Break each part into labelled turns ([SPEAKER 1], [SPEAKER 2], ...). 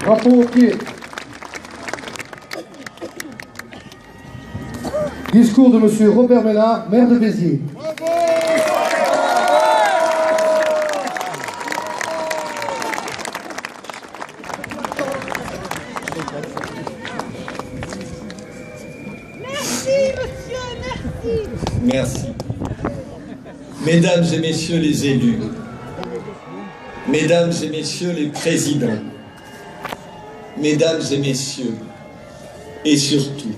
[SPEAKER 1] Drapeau au pied. Discours de M. Robert Ménard, maire de Béziers.
[SPEAKER 2] Merci, monsieur, merci.
[SPEAKER 3] Merci. Mesdames et messieurs les élus, mesdames et messieurs les présidents, mesdames et messieurs, et surtout,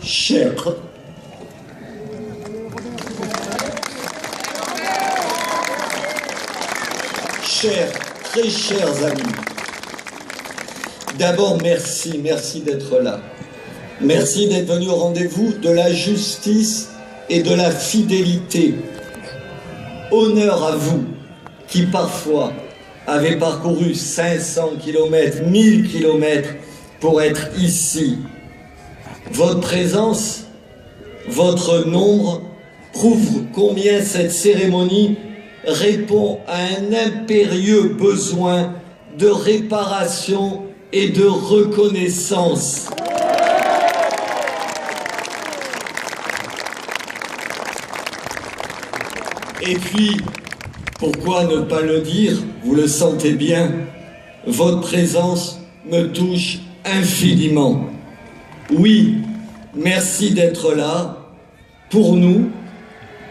[SPEAKER 3] chers très chers amis, d'abord merci d'être là. Merci d'être venu au rendez-vous de la justice et de la fidélité. Honneur à vous qui parfois avez parcouru 500 km, 1000 km pour être ici. Votre présence, votre nombre prouve combien cette cérémonie répond à un impérieux besoin de réparation et de reconnaissance. Et puis, pourquoi ne pas le dire, vous le sentez bien, votre présence me touche infiniment. Oui, merci d'être là, pour nous,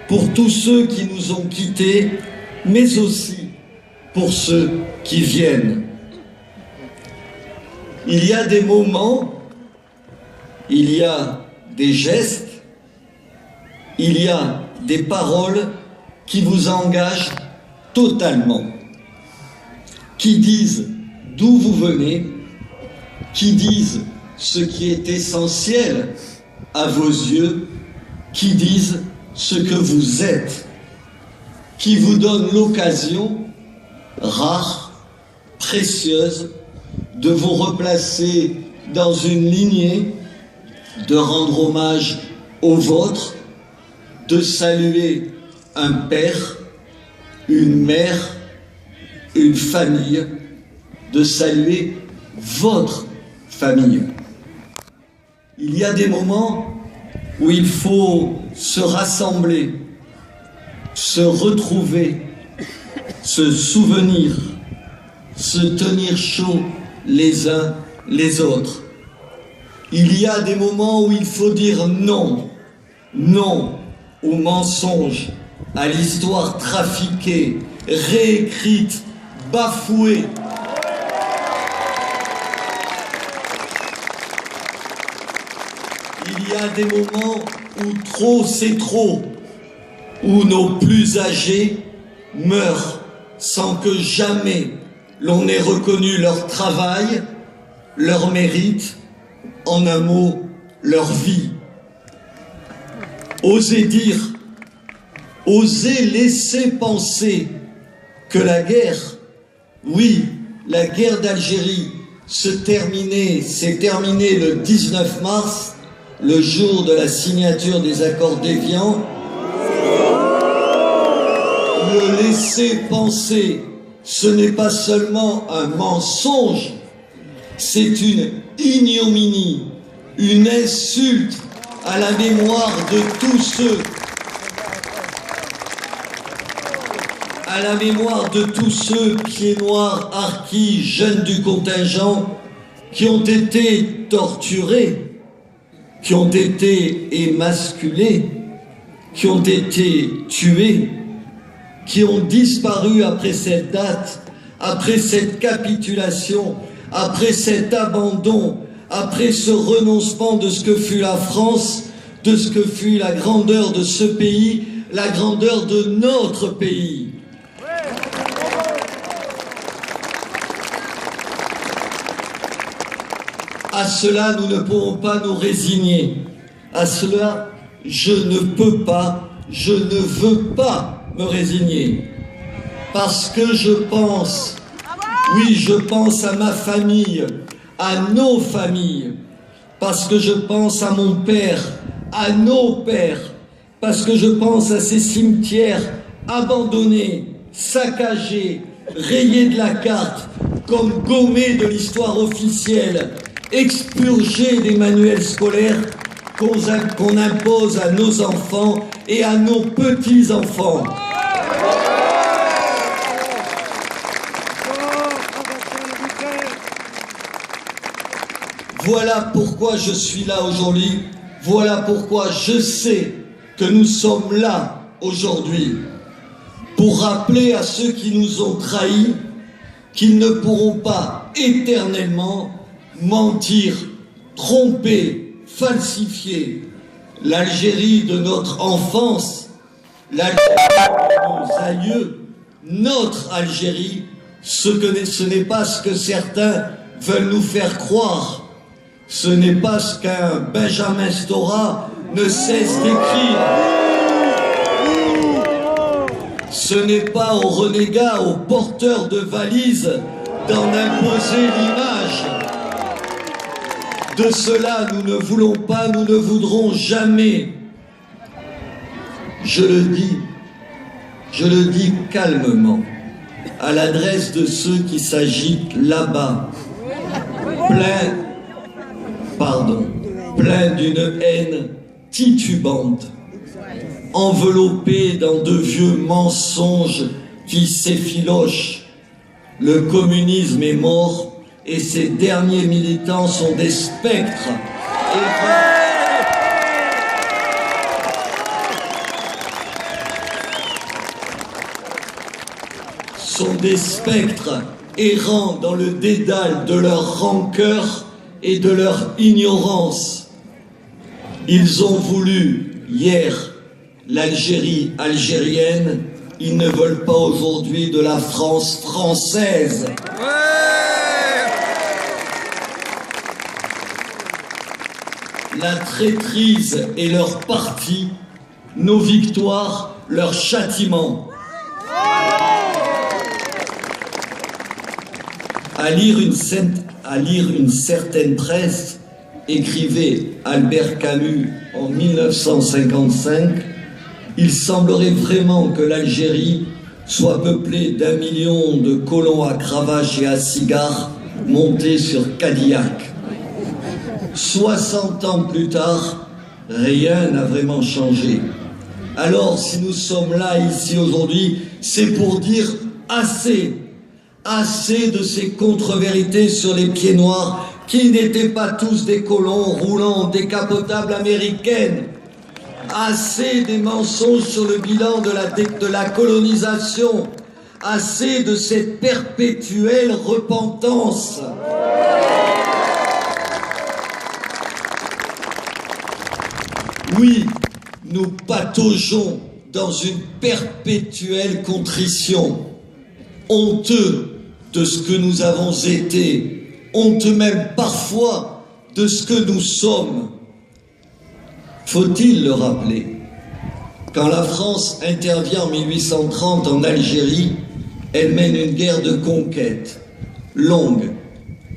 [SPEAKER 3] pour tous ceux qui nous ont quittés, mais aussi pour ceux qui viennent. Il y a des moments, il y a des gestes, il y a des paroles qui vous engagent totalement, qui disent d'où vous venez, qui disent ce qui est essentiel à vos yeux, qui disent ce que vous êtes, qui vous donnent l'occasion, rare, précieuse, de vous replacer dans une lignée, de rendre hommage au vôtre, de saluer un père, une mère, une famille, de saluer votre famille. Il y a des moments où il faut se rassembler, se retrouver, se souvenir, se tenir chaud les uns les autres. Il y a des moments où il faut dire non, non au mensonge, à l'histoire trafiquée, réécrite, bafouée. Il y a des moments où trop c'est trop, où nos plus âgés meurent sans que jamais l'on ait reconnu leur travail, leur mérite, en un mot, leur vie. Osez dire, osez laisser penser que la guerre, oui, la guerre d'Algérie s'est terminée le 19 mars, le jour de la signature des accords d'Évian. Le laisser penser, ce n'est pas seulement un mensonge, c'est une ignominie, une insulte à la mémoire de tous ceux, pieds noirs, harkis, jeunes du contingent, qui ont été torturés, qui ont été émasculés, qui ont été tués, qui ont disparu après cette date, après cette capitulation, après cet abandon, après ce renoncement de ce que fut la France, de ce que fut la grandeur de ce pays, la grandeur de notre pays. À cela, nous ne pourrons pas nous résigner. À cela, je ne peux pas, je ne veux pas me résigner. Parce que je pense, oui, je pense à ma famille, à nos familles. Parce que je pense à mon père, à nos pères. Parce que je pense à ces cimetières abandonnés, saccagés, rayés de la carte, comme gommés de l'histoire officielle, expurgés des manuels scolaires qu'on impose à nos enfants et à nos petits-enfants. Voilà pourquoi je suis là aujourd'hui, voilà pourquoi je sais que nous sommes là aujourd'hui, pour rappeler à ceux qui nous ont trahis qu'ils ne pourront pas éternellement mentir, tromper, falsifier l'Algérie de notre enfance, l'Algérie de nos aïeux, notre Algérie, ce n'est pas ce que certains veulent nous faire croire. Ce n'est pas ce qu'un Benjamin Stora ne cesse d'écrire. Ce n'est pas aux renégats, aux porteurs de valises d'en imposer l'image. De cela, nous ne voulons pas, nous ne voudrons jamais. Je le dis calmement, à l'adresse de ceux qui s'agitent là-bas, plein d'une haine titubante, enveloppé dans de vieux mensonges qui s'effilochent. Le communisme est mort et ses derniers militants sont des spectres. Sont des spectres errant dans le dédale de leur rancœur et de leur ignorance. Ils ont voulu hier l'Algérie algérienne, ils ne veulent pas aujourd'hui de la France française. La traîtrise est leur parti, nos victoires, leur châtiment. À lire une certaine presse, écrivait Albert Camus en 1955, il semblerait vraiment que l'Algérie soit peuplée d'1 million de colons à cravache et à cigares montés sur Cadillac. 60 ans plus tard, rien n'a vraiment changé. Alors, si nous sommes là, ici, aujourd'hui, c'est pour dire assez. Assez de ces contre-vérités sur les pieds noirs qui n'étaient pas tous des colons roulant en décapotable américaine. Assez des mensonges sur le bilan de la colonisation. Assez de cette perpétuelle repentance. Oui, nous pataugeons dans une perpétuelle contrition. Honteux de ce que nous avons été, honteux même parfois de ce que nous sommes. Faut-il le rappeler? Quand la France intervient en 1830 en Algérie, elle mène une guerre de conquête, longue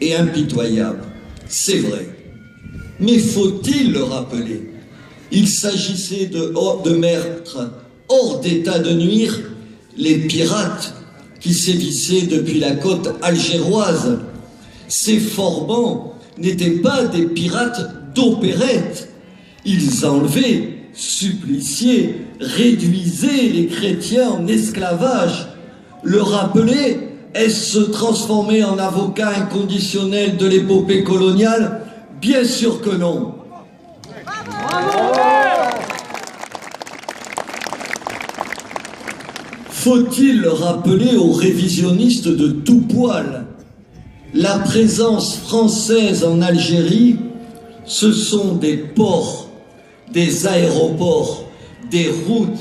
[SPEAKER 3] et impitoyable. C'est vrai. Mais faut-il le rappeler? Il s'agissait de mettre hors d'état de nuire les pirates qui sévissaient depuis la côte algéroise. Ces forbans n'étaient pas des pirates d'opérette. Ils enlevaient, suppliciaient, réduisaient les chrétiens en esclavage. Le rappeler, est-ce se transformer en avocat inconditionnel de l'épopée coloniale? Bien sûr que non. Faut-il le rappeler aux révisionnistes de tout poil? La présence française en Algérie, ce sont des ports, des aéroports, des routes,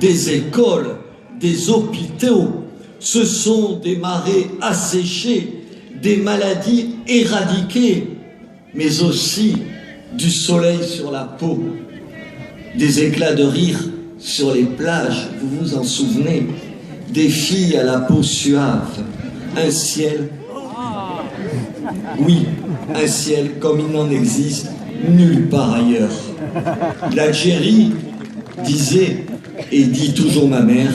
[SPEAKER 3] des écoles, des hôpitaux. Ce sont des marais asséchés, des maladies éradiquées, mais aussi du soleil sur la peau, des éclats de rire sur les plages, vous vous en souvenez, des filles à la peau suave, un ciel, oui, un ciel comme il n'en existe nulle part ailleurs. L'Algérie, disait et dit toujours ma mère,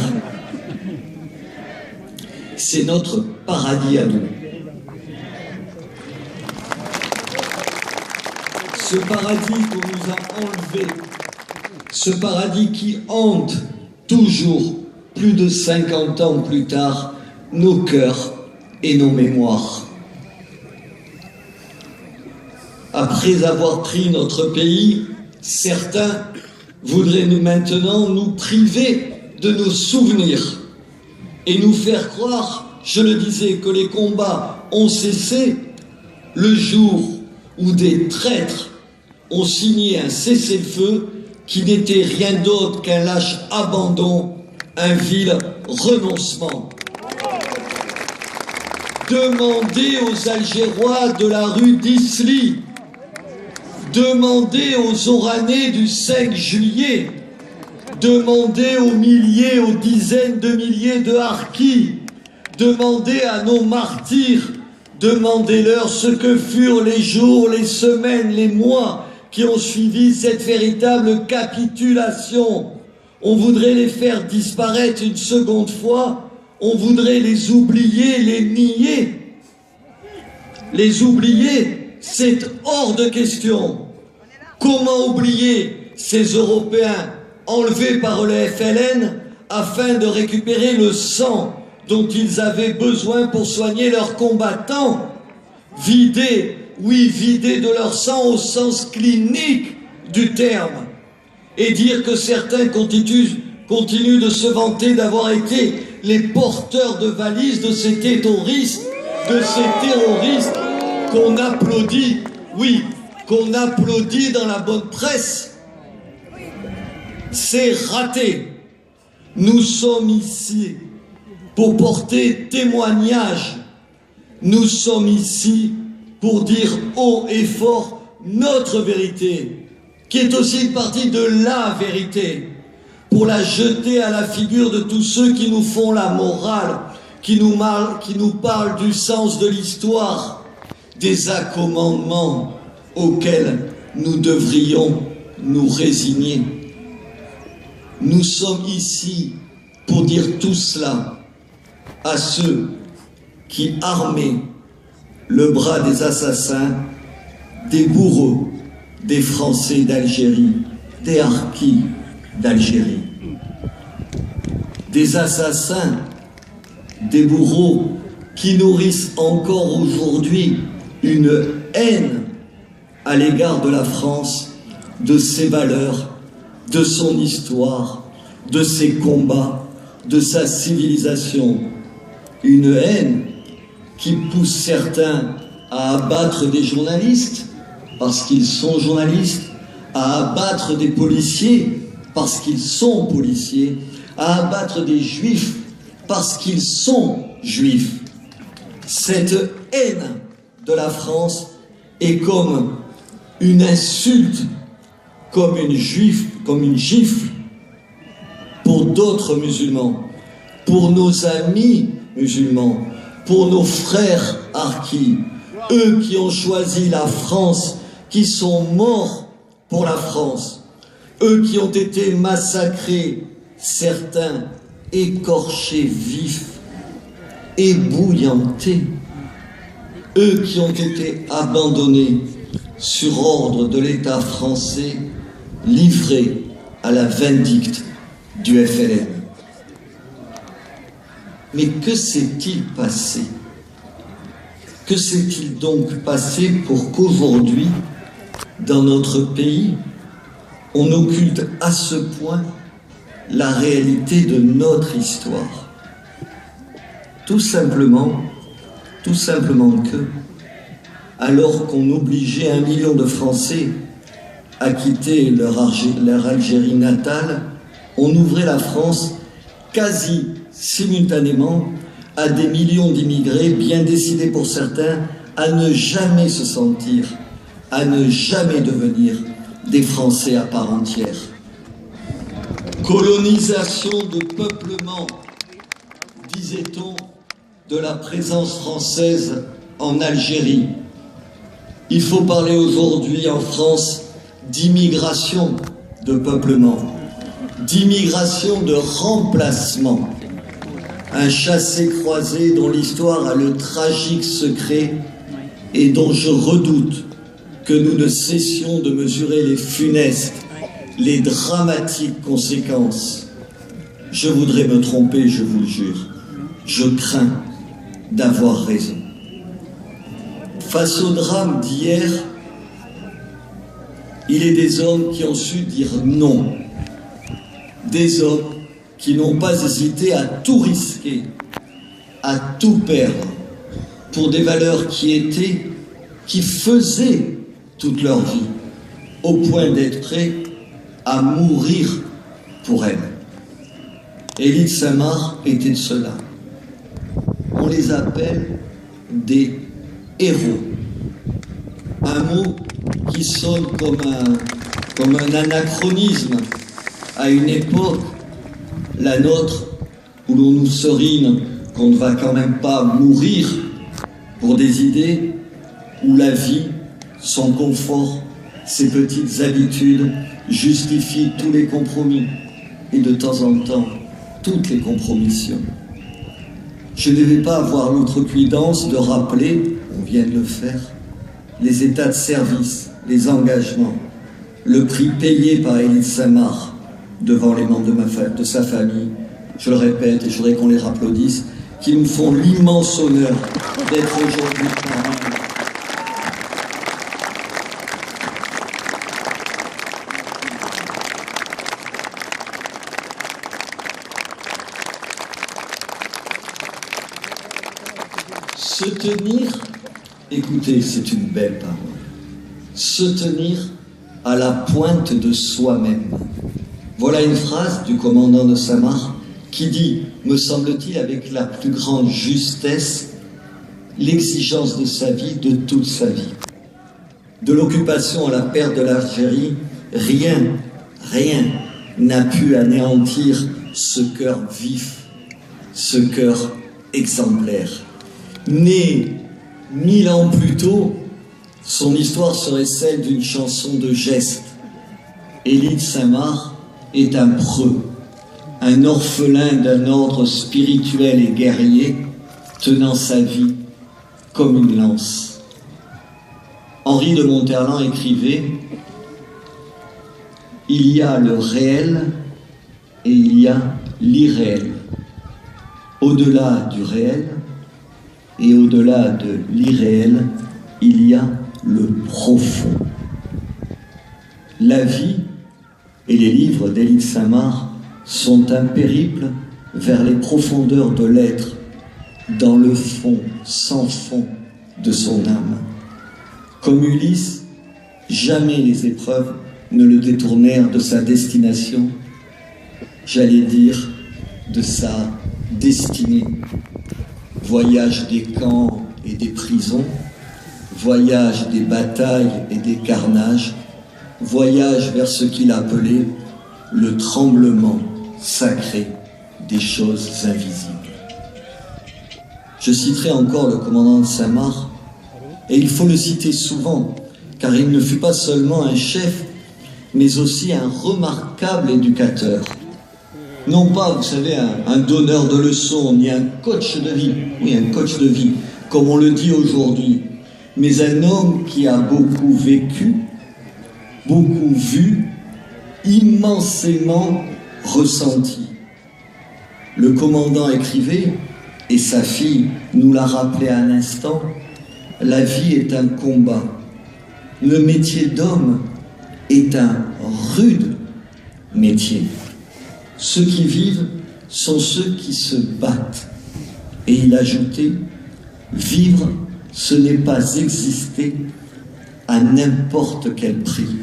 [SPEAKER 3] c'est notre paradis à nous. ce paradis qu'on nous a enlevé, ce paradis qui hante toujours, plus de 50 ans plus tard, nos cœurs et nos mémoires. Après avoir pris notre pays, certains voudraient maintenant nous priver de nos souvenirs et nous faire croire, je le disais, que les combats ont cessé le jour où des traîtres ont signé un cessez-le-feu qui n'était rien d'autre qu'un lâche abandon, un vil renoncement. Demandez aux Algérois de la rue d'Isly, demandez aux Oranais du 5 juillet, demandez aux milliers, aux dizaines de milliers de harkis, demandez à nos martyrs, demandez-leur ce que furent les jours, les semaines, les mois qui ont suivi cette véritable capitulation. On voudrait les faire disparaître une seconde fois, on voudrait les oublier, les nier. Les oublier, c'est hors de question. Comment oublier ces Européens enlevés par le FLN afin de récupérer le sang dont ils avaient besoin pour soigner leurs combattants, vidés, oui, vidés de leur sang au sens clinique du terme, et dire que certains continuent de se vanter d'avoir été les porteurs de valises de ces terroristes, qu'on applaudit, oui, qu'on applaudit dans la bonne presse. C'est raté. Nous sommes ici pour porter témoignage. Nous sommes ici pour dire haut et fort notre vérité, qui est aussi une partie de la vérité, pour la jeter à la figure de tous ceux qui nous font la morale, qui nous parlent du sens de l'histoire, des accommodements auxquels nous devrions nous résigner. Nous sommes ici pour dire tout cela à ceux qui armaient le bras des assassins, des bourreaux, des Français d'Algérie, des harkis d'Algérie. Des assassins, des bourreaux qui nourrissent encore aujourd'hui une haine à l'égard de la France, de ses valeurs, de son histoire, de ses combats, de sa civilisation. Une haine qui pousse certains à abattre des journalistes parce qu'ils sont journalistes, à abattre des policiers parce qu'ils sont policiers, à abattre des juifs parce qu'ils sont juifs. Cette haine de la France est comme une insulte, comme une gifle pour d'autres musulmans, pour nos amis musulmans, pour nos frères harkis, eux qui ont choisi la France, qui sont morts pour la France, eux qui ont été massacrés, certains écorchés vifs, ébouillantés, eux qui ont été abandonnés sur ordre de l'État français, livrés à la vindicte du FLN. Mais que s'est-il passé? Que s'est-il donc passé pour qu'aujourd'hui, dans notre pays, on occulte à ce point la réalité de notre histoire? Tout simplement que, alors qu'on obligeait 1 million de Français à quitter leur Algérie natale, on ouvrait la France quasi simultanément à des millions d'immigrés bien décidés pour certains à ne jamais se sentir, à ne jamais devenir des Français à part entière. Colonisation de peuplement, disait-on, de la présence française en Algérie. Il faut parler aujourd'hui en France d'immigration de peuplement, d'immigration de remplacement. Un chassé-croisé dont l'histoire a le tragique secret et dont je redoute que nous ne cessions de mesurer les funestes, les dramatiques conséquences. Je voudrais me tromper, je vous le jure. Je crains d'avoir raison. Face au drame d'hier, il est des hommes qui ont su dire non. Des hommes qui n'ont pas hésité à tout risquer, à tout perdre, pour des valeurs qui faisaient toute leur vie, au point d'être prêts à mourir pour elles. Élie de Saint-Marc était de cela. On les appelle des héros. Un mot qui sonne comme un anachronisme à une époque, la nôtre, où l'on nous serine qu'on ne va quand même pas mourir pour des idées, où la vie, son confort, ses petites habitudes justifient tous les compromis et de temps en temps toutes les compromissions. Je ne vais pas avoir l'outrecuidance de rappeler, on vient de le faire, les états de service, les engagements, le prix payé par Élie de Saint-Marc devant les membres de sa famille, je le répète et je voudrais qu'on les applaudisse, qui nous font l'immense honneur d'être aujourd'hui parmi nous. Se tenir, écoutez, c'est une belle parole, se tenir à la pointe de soi-même. Voilà une phrase du commandant de Saint-Marc qui dit, me semble-t-il, avec la plus grande justesse, l'exigence de sa vie, de toute sa vie. De l'occupation à la perte de l'Algérie, rien n'a pu anéantir ce cœur vif, ce cœur exemplaire. Né 1000 ans plus tôt, son histoire serait celle d'une chanson de geste. Élie de Saint-Marc est un preux, un orphelin d'un ordre spirituel et guerrier, tenant sa vie comme une lance. Henri de Monterland écrivait « Il y a le réel et il y a l'irréel. Au-delà du réel et au-delà de l'irréel, il y a le profond. » La vie et les livres d'Élie de Saint-Marc sont un périple vers les profondeurs de l'être, dans le fond, sans fond de son âme. Comme Ulysse, jamais les épreuves ne le détournèrent de sa destination, j'allais dire de sa destinée. Voyage des camps et des prisons, voyage des batailles et des carnages, voyage vers ce qu'il appelait le tremblement sacré des choses invisibles. Je citerai encore le commandant de Saint-Marc, et il faut le citer souvent, car il ne fut pas seulement un chef, mais aussi un remarquable éducateur. Non pas, vous savez, un donneur de leçons, ni un coach de vie, oui, un coach de vie, comme on le dit aujourd'hui, mais un homme qui a beaucoup vécu, beaucoup vu, immensément ressenti. Le commandant écrivait, et sa fille nous l'a rappelé à un instant, la vie est un combat. Le métier d'homme est un rude métier. Ceux qui vivent sont ceux qui se battent. Et il ajoutait, vivre, ce n'est pas exister à n'importe quel prix.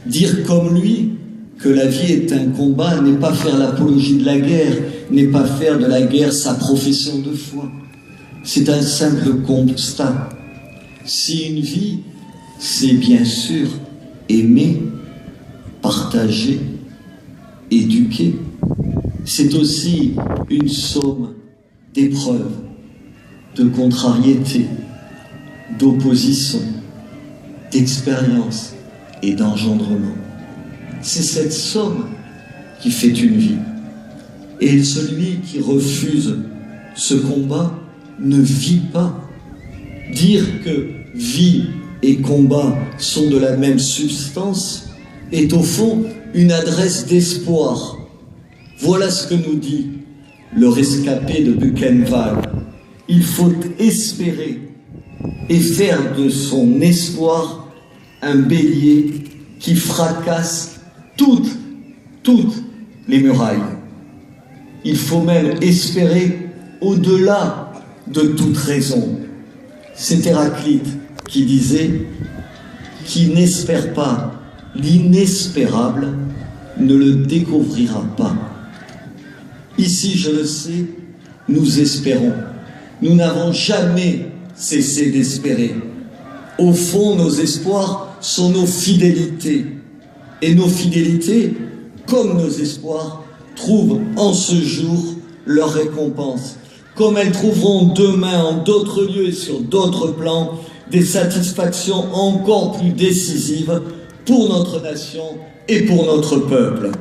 [SPEAKER 3] Dire comme lui que la vie est un combat n'est pas faire l'apologie de la guerre, n'est pas faire de la guerre sa profession de foi. C'est un simple constat. Si une vie, c'est bien sûr aimer, partager, éduquer, c'est aussi une somme d'épreuves, de contrariétés, d'opposition, d'expérience et d'engendrement. C'est cette somme qui fait une vie. Et celui qui refuse ce combat ne vit pas. Dire que vie et combat sont de la même substance, est au fond une adresse d'espoir. Voilà ce que nous dit le rescapé de Buchenwald. Il faut espérer et faire de son espoir un bélier qui fracasse toutes les murailles. Il faut même espérer au-delà de toute raison. C'est Héraclite qui disait « Qui n'espère pas l'inespérable ne le découvrira pas ». Ici, je le sais, nous espérons. Nous n'avons jamais cessé d'espérer. Au fond, nos espoirs sont nos fidélités. Et nos fidélités, comme nos espoirs, trouvent en ce jour leur récompense. Comme elles trouveront demain en d'autres lieux et sur d'autres plans des satisfactions encore plus décisives pour notre nation et pour notre peuple.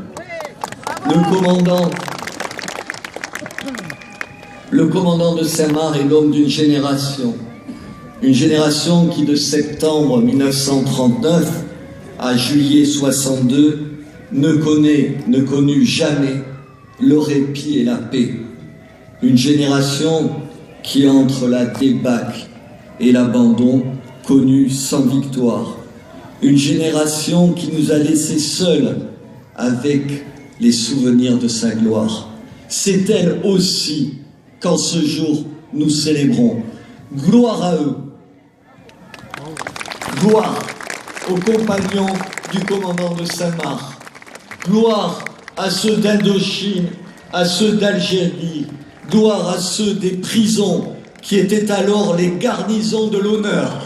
[SPEAKER 3] Le commandant de Saint-Marc est l'homme d'une génération. Une génération qui, de septembre 1939 à juillet 62, ne connut jamais le répit et la paix. Une génération qui, entre la débâcle et l'abandon, connut sans victoire. Une génération qui nous a laissés seuls avec les souvenirs de sa gloire. C'est elle aussi qu'en ce jour nous célébrons. Gloire à eux. Gloire aux compagnons du commandant de Saint-Marc. Gloire à ceux d'Indochine, à ceux d'Algérie. Gloire à ceux des prisons qui étaient alors les garnisons de l'honneur.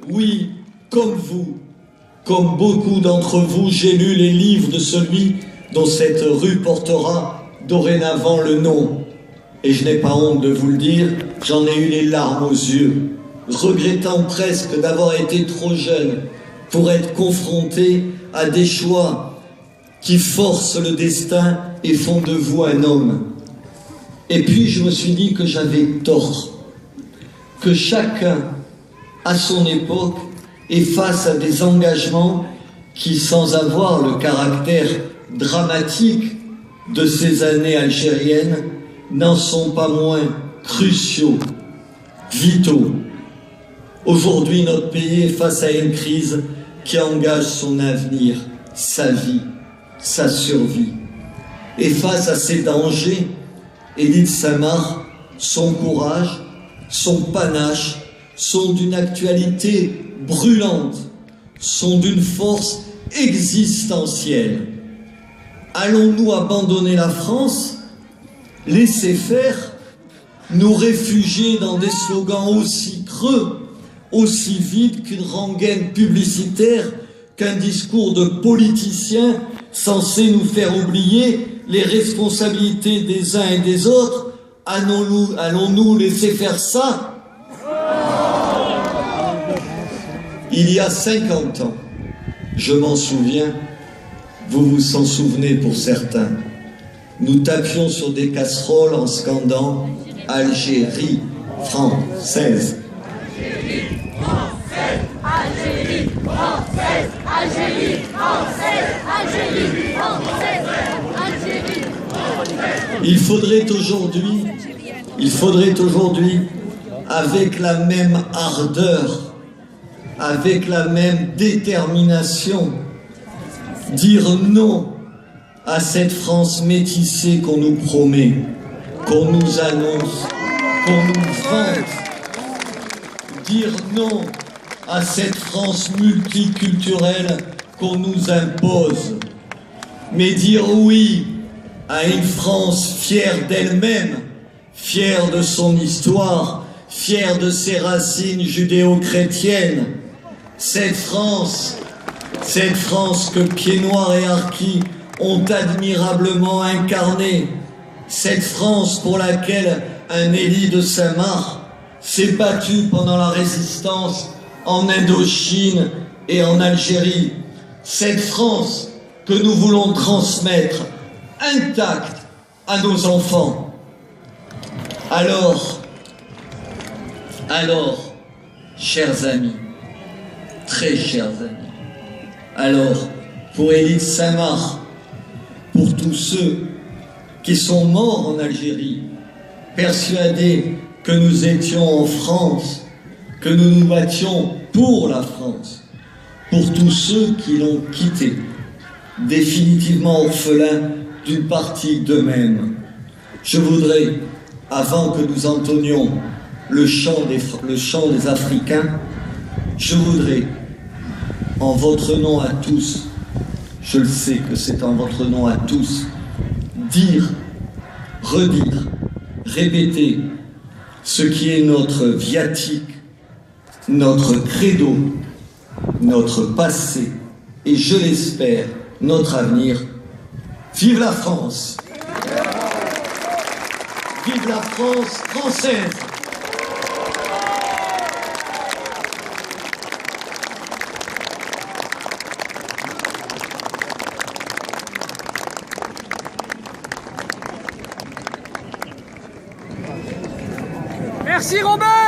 [SPEAKER 3] Oui, comme vous, comme beaucoup d'entre vous, j'ai lu les livres de celui dont cette rue portera dorénavant le nom. Et je n'ai pas honte de vous le dire, j'en ai eu les larmes aux yeux, regrettant presque d'avoir été trop jeune pour être confronté à des choix qui forcent le destin et font de vous un homme. Et puis je me suis dit que j'avais tort, que chacun, à son époque, est face à des engagements qui, sans avoir le caractère dramatique de ces années algériennes, n'en sont pas moins cruciaux, vitaux. Aujourd'hui, notre pays est face à une crise qui engage son avenir, sa vie, sa survie. Et face à ces dangers, Édith Saint-Marc, son courage, son panache, sont d'une actualité brûlante, sont d'une force existentielle. Allons-nous abandonner la France, laisser faire, nous réfugier dans des slogans aussi creux, aussi vides qu'une rengaine publicitaire, qu'un discours de politiciens censé nous faire oublier les responsabilités des uns et des autres? Allons-nous laisser faire ça? Il y a 50 ans, je m'en souviens, vous vous en souvenez pour certains, nous tapions sur des casseroles en scandant « Algérie française ».
[SPEAKER 2] Algérie française, Algérie française, Algérie française, Algérie française.
[SPEAKER 3] Il faudrait aujourd'hui, avec la même ardeur, avec la même détermination, dire non à cette France métissée qu'on nous promet, qu'on nous annonce, qu'on nous vante. Dire non à cette France multiculturelle qu'on nous impose, mais dire oui à une France fière d'elle-même, fière de son histoire, fière de ses racines judéo-chrétiennes. Cette France que Pieds-Noirs et Harkis ont admirablement incarnée, cette France pour laquelle un Élie de Saint-Marc s'est battu pendant la résistance en Indochine et en Algérie. Cette France que nous voulons transmettre intacte à nos enfants. Alors, chers amis, très chers amis, alors, pour Élie de Saint-Marc, pour tous ceux qui sont morts en Algérie, persuadés que nous étions en France, que nous nous battions pour la France, pour tous ceux qui l'ont quitté, définitivement orphelins d'une partie d'eux-mêmes. Je voudrais, avant que nous entonnions le chant des Africains, je voudrais, en votre nom à tous, je le sais que c'est en votre nom à tous, dire, redire, répéter ce qui est notre viatique, notre credo, notre passé et, je l'espère, notre avenir. Vive la France! Vive la France française!
[SPEAKER 4] Merci Robert!